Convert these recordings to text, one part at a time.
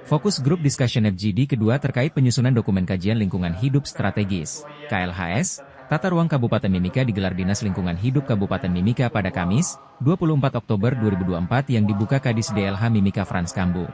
Fokus Group Discussion FGD kedua terkait penyusunan dokumen kajian lingkungan hidup strategis, KLHS, Tata Ruang Kabupaten Mimika digelar Dinas Lingkungan Hidup Kabupaten Mimika pada Kamis, 24 Oktober 2024 yang dibuka Kadis DLH Mimika Frans Kambu.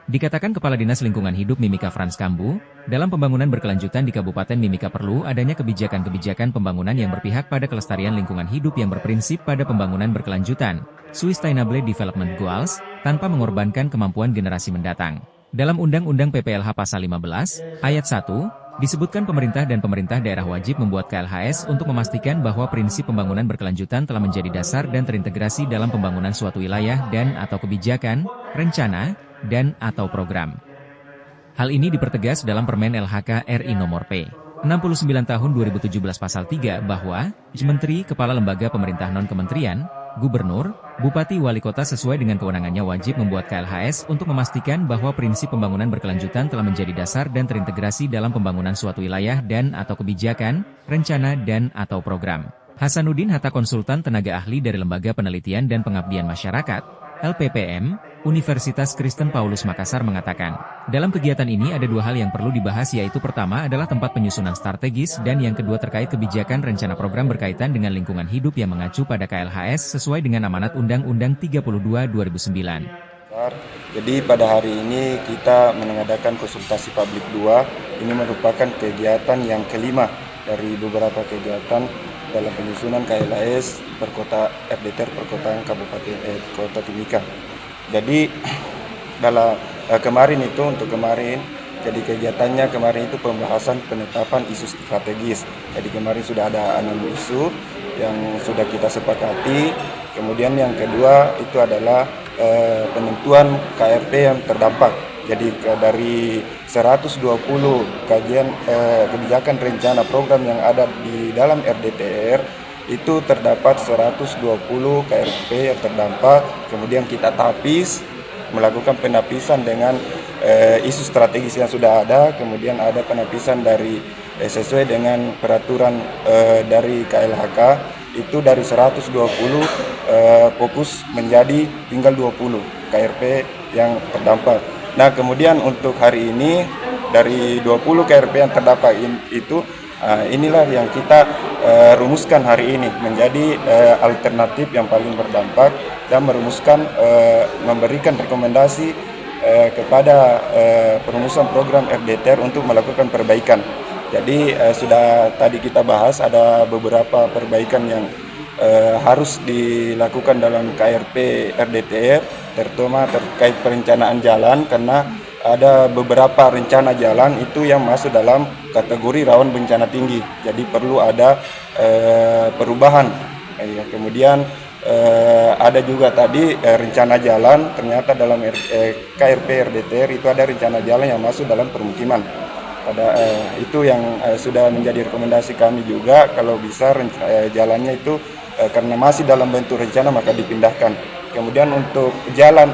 Dikatakan Kepala Dinas Lingkungan Hidup Mimika Frans Kambu, dalam pembangunan berkelanjutan di Kabupaten Mimika perlu adanya kebijakan-kebijakan pembangunan yang berpihak pada kelestarian lingkungan hidup yang berprinsip pada pembangunan berkelanjutan, Sustainable Development Goals, tanpa mengorbankan kemampuan generasi mendatang. Dalam Undang-Undang PPLH Pasal 15, Ayat 1, disebutkan pemerintah dan pemerintah daerah wajib membuat KLHS untuk memastikan bahwa prinsip pembangunan berkelanjutan telah menjadi dasar dan terintegrasi dalam pembangunan suatu wilayah dan atau kebijakan, rencana, dan atau program. Hal ini dipertegas dalam Permen LHK RI Nomor P. 69 Tahun 2017 Pasal 3 bahwa Menteri, Kepala Lembaga Pemerintah Non-Kementerian, Gubernur, Bupati Wali Kota sesuai dengan kewenangannya wajib membuat KLHS untuk memastikan bahwa prinsip pembangunan berkelanjutan telah menjadi dasar dan terintegrasi dalam pembangunan suatu wilayah dan atau kebijakan, rencana dan atau program. Hasanuddin Hatta, konsultan tenaga ahli dari Lembaga Penelitian dan Pengabdian Masyarakat, LPPM, Universitas Kristen Paulus Makassar mengatakan, dalam kegiatan ini ada dua hal yang perlu dibahas, yaitu pertama adalah tempat penyusunan strategis dan yang kedua terkait kebijakan rencana program berkaitan dengan lingkungan hidup yang mengacu pada KLHS sesuai dengan amanat Undang-Undang 32 2009. Jadi pada hari ini kita mengadakan konsultasi publik 2, ini merupakan kegiatan yang kelima dari beberapa kegiatan dalam penyusunan KLHS Perkota RDTR Perkotaan Kabupaten Kota Timika. Jadi dalam kemarin, jadi kegiatannya kemarin itu pembahasan penetapan isu strategis. Jadi kemarin sudah ada 6 isu yang sudah kita sepakati. Kemudian yang kedua itu adalah penentuan KRP yang terdampak. Jadi dari 120 kajian kebijakan rencana program yang ada di dalam RDTR, itu terdapat 120 KRP yang terdampak. Kemudian kita tapis, melakukan penapisan dengan isu strategis yang sudah ada. Kemudian ada penapisan dari sesuai dengan peraturan dari KLHK, itu dari 120 fokus menjadi tinggal 20 KRP yang terdampak. Nah, kemudian untuk hari ini dari 20 KRP yang terdampak itu inilah yang kita rumuskan hari ini menjadi alternatif yang paling berdampak dan merumuskan memberikan rekomendasi kepada perumusan program RDTR untuk melakukan perbaikan. Jadi sudah tadi kita bahas ada beberapa perbaikan yang harus dilakukan dalam KRP RDTR, terutama terkait perencanaan jalan, karena ada beberapa rencana jalan itu yang masuk dalam kategori rawan bencana tinggi, jadi perlu ada perubahan. Kemudian ada juga tadi rencana jalan, ternyata dalam KRP RDTR itu ada rencana jalan yang masuk dalam permukiman. Itu yang sudah menjadi rekomendasi kami juga, kalau bisa jalannya itu karena masih dalam bentuk rencana maka dipindahkan. Kemudian untuk jalan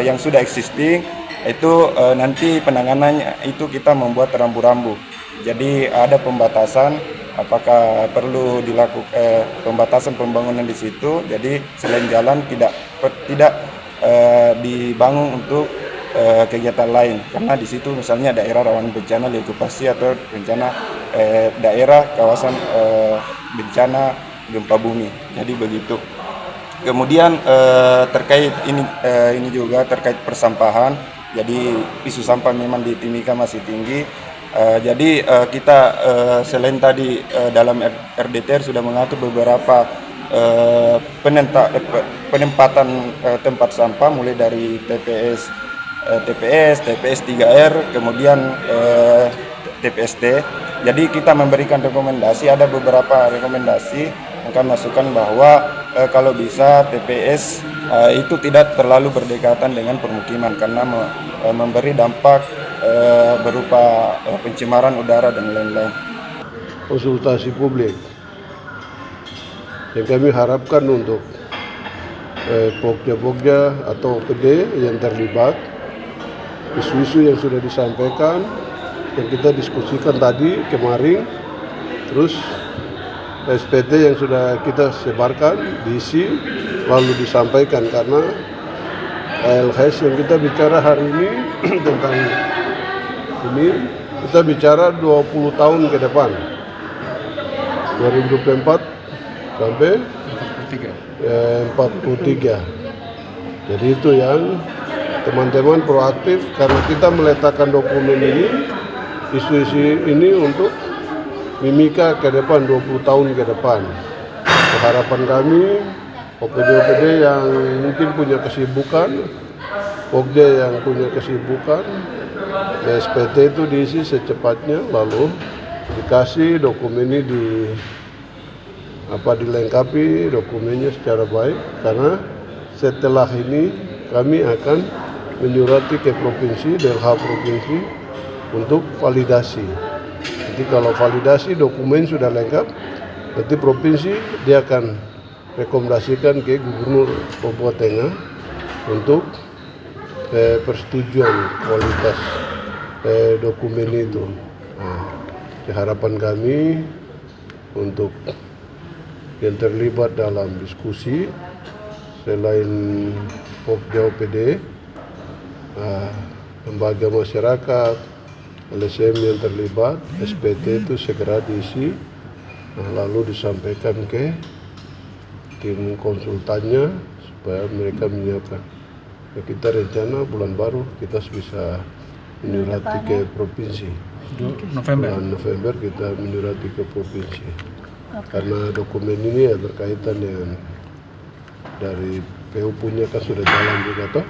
yang sudah existing itu nanti penanganannya itu kita membuat rambu-rambu. Jadi ada pembatasan, apakah perlu dilakukan pembatasan pembangunan di situ. Jadi selain jalan tidak dibangun untuk kegiatan lain, karena di situ misalnya daerah rawan bencana diokupasi atau rencana daerah kawasan bencana gempa bumi. Jadi begitu. Kemudian terkait ini juga terkait persampahan. Jadi isu sampah memang di Timika masih tinggi. Jadi kita selain tadi dalam RDTR sudah mengatur beberapa penempatan tempat sampah mulai dari TPS 3R, kemudian TPST. Jadi kita memberikan rekomendasi, ada beberapa rekomendasi yang kami masukkan bahwa kalau bisa TPS itu tidak terlalu berdekatan dengan permukiman karena memberi dampak berupa pencemaran udara dan lain-lain. Konsultasi publik yang kami harapkan untuk Pokja atau PD yang terlibat, isu-isu yang sudah disampaikan, yang kita diskusikan tadi kemarin, terus SPT yang sudah kita sebarkan diisi lalu disampaikan, karena KLHS yang kita bicara hari ini tentang ini, kita bicara 20 tahun ke depan, 2024 sampai 43. Jadi itu yang teman-teman proaktif, karena kita meletakkan dokumen ini, isu-isu ini untuk Mimika ke depan, 20 tahun ke depan. Harapan kami, OPD-OPD yang mungkin punya kesibukan, Pokja yang punya kesibukan, SPT itu diisi secepatnya, lalu dikasih dokumen ini dilengkapi dokumennya secara baik, karena setelah ini kami akan menyurati ke provinsi, DLH provinsi untuk validasi. Jadi kalau validasi dokumen sudah lengkap, nanti provinsi dia akan rekomendasikan ke Gubernur Papua Tengah untuk persetujuan kualitas dokumen itu. Nah, harapan kami untuk yang terlibat dalam diskusi selain Pokja OPD, lembaga masyarakat, LSM yang terlibat, SPT itu segera diisi, lalu disampaikan ke tim konsultannya supaya mereka menyiapkan. Kita rencana bulan baru kita bisa menyurati ke provinsi. Bulan November kita menyurati ke provinsi. Karena dokumen ini ya berkaitan dengan dari PU punya kan sudah jalan juga toh.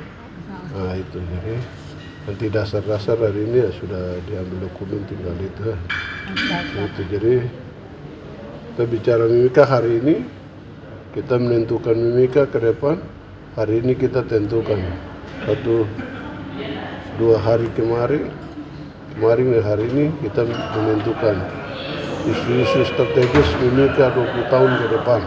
Nah itu jadi nanti dasar-dasar hari ini ya sudah diambil dokumen, tinggal itu. Itu jadi kita bicara Mimika hari ini, kita menentukan Mimika ke depan. Hari ini kita tentukan 2 hari kemarin dan hari ini kita menentukan isu-isu strategis Mimika 20 tahun ke depan.